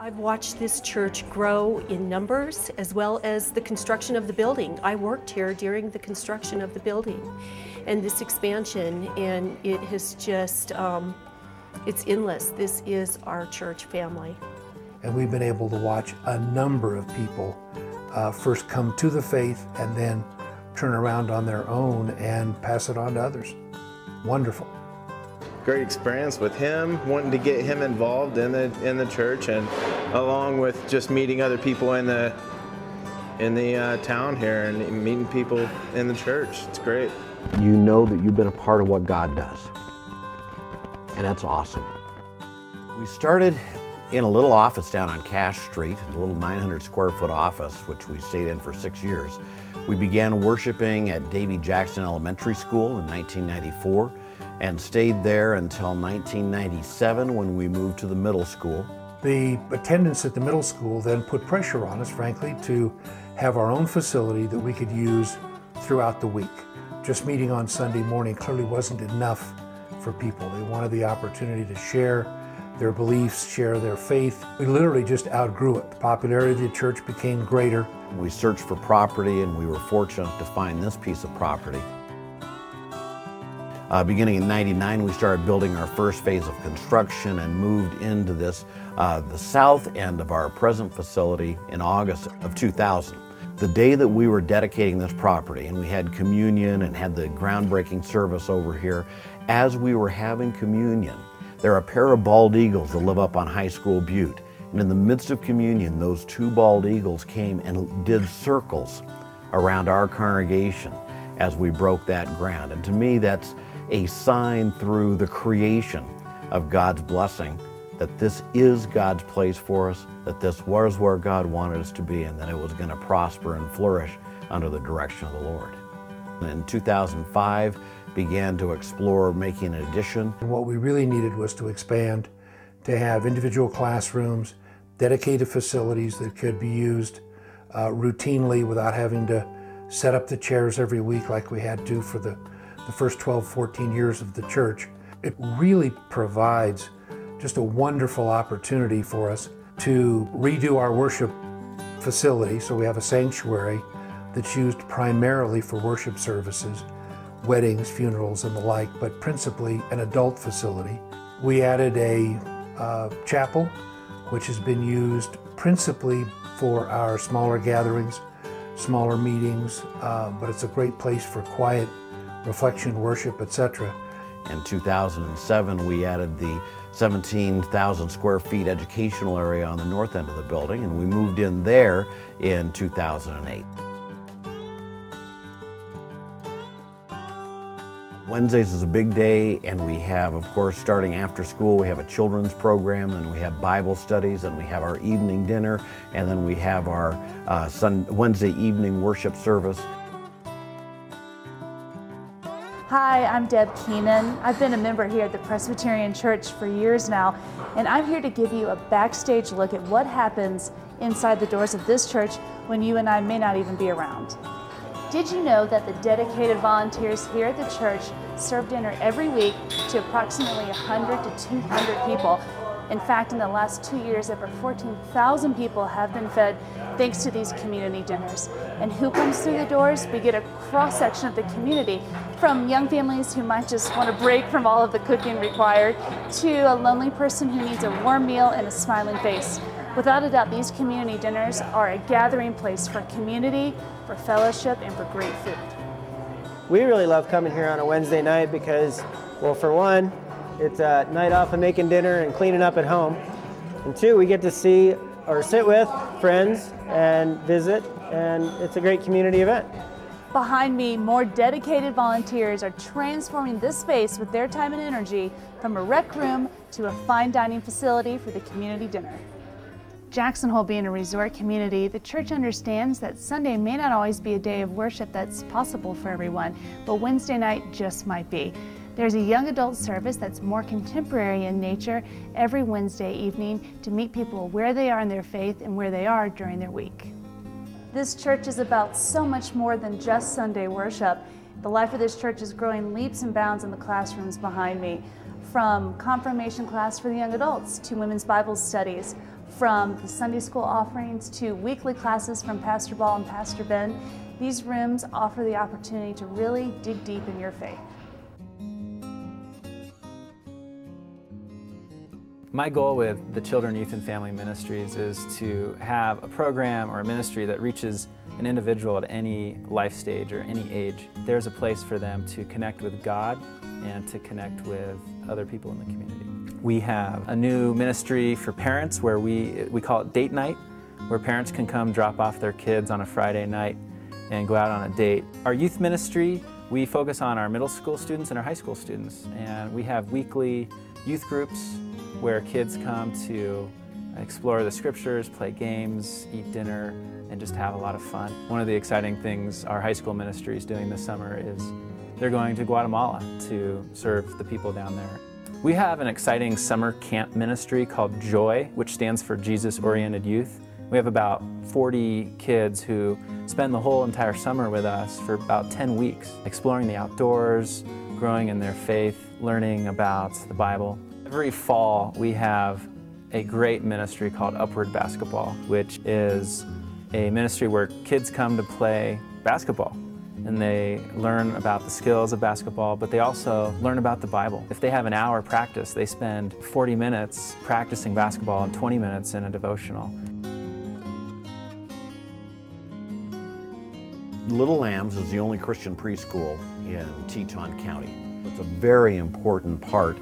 I've watched this church grow in numbers as well as the construction of the building. I worked here during the construction of the building and this expansion, and it has just, it's endless. This is our church family. And we've been able to watch a number of people first come to the faith and then turn around on their own and pass it on to others. Wonderful. Great experience with him, wanting to get him involved in the church, and along with just meeting other people in the town here and meeting people in the church. It's great. You know that you've been a part of what God does, and that's awesome. We started in a little office down on Cash Street, a little 900 square foot office, which we stayed in for 6 years. We began worshiping at Davy Jackson Elementary School in 1994 and stayed there until 1997 when we moved to the middle school. The attendance at the middle school then put pressure on us, frankly, to have our own facility that we could use throughout the week. Just meeting on Sunday morning clearly wasn't enough for people. They wanted the opportunity to share their beliefs, share their faith. We literally just outgrew it. The popularity of the church became greater. We searched for property, and we were fortunate to find this piece of property. Beginning in '99, we started building our first phase of construction and moved into this, the south end of our present facility in August of 2000. The day that we were dedicating this property, and we had communion and had the groundbreaking service over here, as we were having communion, there are a pair of bald eagles that live up on High School Butte. And in the midst of communion, those two bald eagles came and did circles around our congregation as we broke that ground. And to me, that's a sign through the creation of God's blessing that this is God's place for us, that this was where God wanted us to be, and that it was going to prosper and flourish under the direction of the Lord. In 2005, began to explore making an addition. And what we really needed was to expand, to have individual classrooms, dedicated facilities that could be used routinely without having to set up the chairs every week like we had to for the first 12, 14 years of the church. It really provides just a wonderful opportunity for us to redo our worship facility. So we have a sanctuary that's used primarily for worship services, weddings, funerals, and the like, but principally an adult facility. We added a chapel, which has been used principally for our smaller gatherings, smaller meetings, but it's a great place for quiet reflection, worship, etc. In 2007, we added the 17,000 square feet educational area on the north end of the building, and we moved in there in 2008. Wednesdays is a big day, and we have, of course, starting after school, we have a children's program, and we have Bible studies, and we have our evening dinner, and then we have our Wednesday evening worship service. Hi, I'm Deb Keenan. I've been a member here at the Presbyterian Church for years now, and I'm here to give you a backstage look at what happens inside the doors of this church when you and I may not even be around. Did you know that the dedicated volunteers here at the church serve dinner every week to approximately 100 to 200 people? In fact, in the last 2 years, over 14,000 people have been fed thanks to these community dinners. And who comes through the doors? We get a cross-section of the community, from young families who might just want a break from all of the cooking required, to a lonely person who needs a warm meal and a smiling face. Without a doubt, these community dinners are a gathering place for community, for fellowship, and for great food. We really love coming here on a Wednesday night because, well, for one, it's a night off of making dinner and cleaning up at home. And two, we get to see or sit with friends and visit, and it's a great community event. Behind me, more dedicated volunteers are transforming this space with their time and energy from a rec room to a fine dining facility for the community dinner. Jackson Hole being a resort community, the church understands that Sunday may not always be a day of worship that's possible for everyone, but Wednesday night just might be. There's a young adult service that's more contemporary in nature every Wednesday evening to meet people where they are in their faith and where they are during their week. This church is about so much more than just Sunday worship. The life of this church is growing leaps and bounds in the classrooms behind me, from confirmation class for the young adults to women's Bible studies, From the Sunday school offerings to weekly classes from Pastor Ball and Pastor Ben, these rooms offer the opportunity to really dig deep in your faith. My goal with the Children, Youth, and Family Ministries is to have a program or a ministry that reaches an individual at any life stage or any age. There's a place for them to connect with God and to connect with other people in the community. We have a new ministry for parents where we call it date night, where parents can come drop off their kids on a Friday night and go out on a date. Our youth ministry, we focus on our middle school students and our high school students, and we have weekly youth groups where kids come to explore the scriptures, play games, eat dinner, and just have a lot of fun. One of the exciting things our high school ministry is doing this summer is they're going to Guatemala to serve the people down there. We have an exciting summer camp ministry called JOY, which stands for Jesus-Oriented Youth. We have about 40 kids who spend the whole entire summer with us for about 10 weeks, exploring the outdoors, growing in their faith, learning about the Bible. Every fall we have a great ministry called Upward Basketball, which is a ministry where kids come to play basketball. And they learn about the skills of basketball, but they also learn about the Bible. If they have an hour practice, they spend 40 minutes practicing basketball and 20 minutes in a devotional. Little Lambs is the only Christian preschool in Teton County. It's a very important part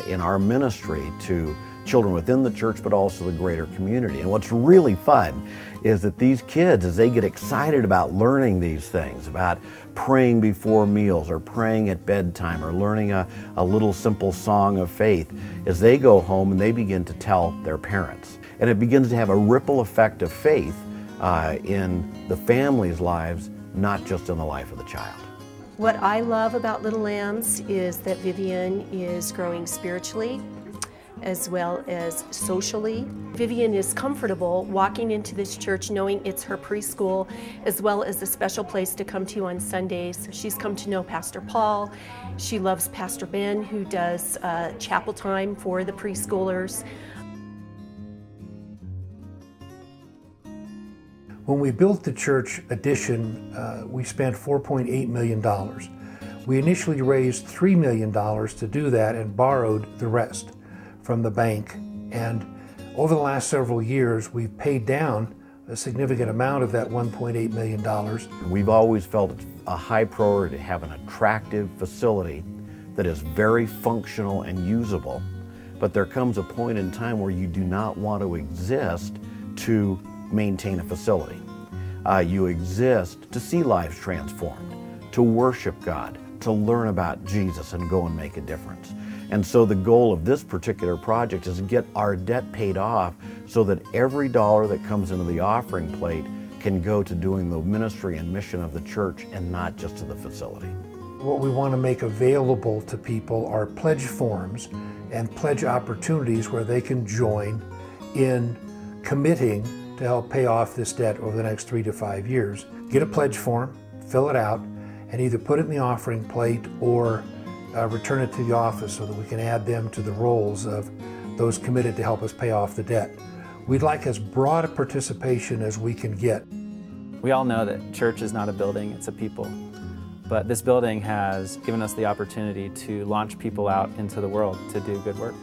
in our ministry to children within the church, but also the greater community. And what's really fun is that these kids, as they get excited about learning these things, about praying before meals or praying at bedtime or learning a little simple song of faith, as they go home and they begin to tell their parents. And it begins to have a ripple effect of faith in the family's lives, not just in the life of the child. What I love about Little Lambs is that Vivian is growing spiritually as well as socially. Vivian is comfortable walking into this church knowing it's her preschool as well as a special place to come to on Sundays. She's come to know Pastor Paul. She loves Pastor Ben, who does chapel time for the preschoolers. When we built the church addition, we spent $4.8 million. We initially raised $3 million to do that and borrowed the rest from the bank. And over the last several years, we've paid down a significant amount of that $1.8 million. We've always felt it's a high priority to have an attractive facility that is very functional and usable, but there comes a point in time where you do not want to exist to maintain a facility. You exist to see lives transformed, to worship God, to learn about Jesus and go and make a difference. And so the goal of this particular project is to get our debt paid off so that every dollar that comes into the offering plate can go to doing the ministry and mission of the church and not just to the facility. What we want to make available to people are pledge forms and pledge opportunities where they can join in committing to help pay off this debt over the next 3 to 5 years. Get a pledge form, fill it out, and either put it in the offering plate or return it to the office so that we can add them to the rolls of those committed to help us pay off the debt. We'd like as broad a participation as we can get. We all know that church is not a building, it's a people. But this building has given us the opportunity to launch people out into the world to do good works.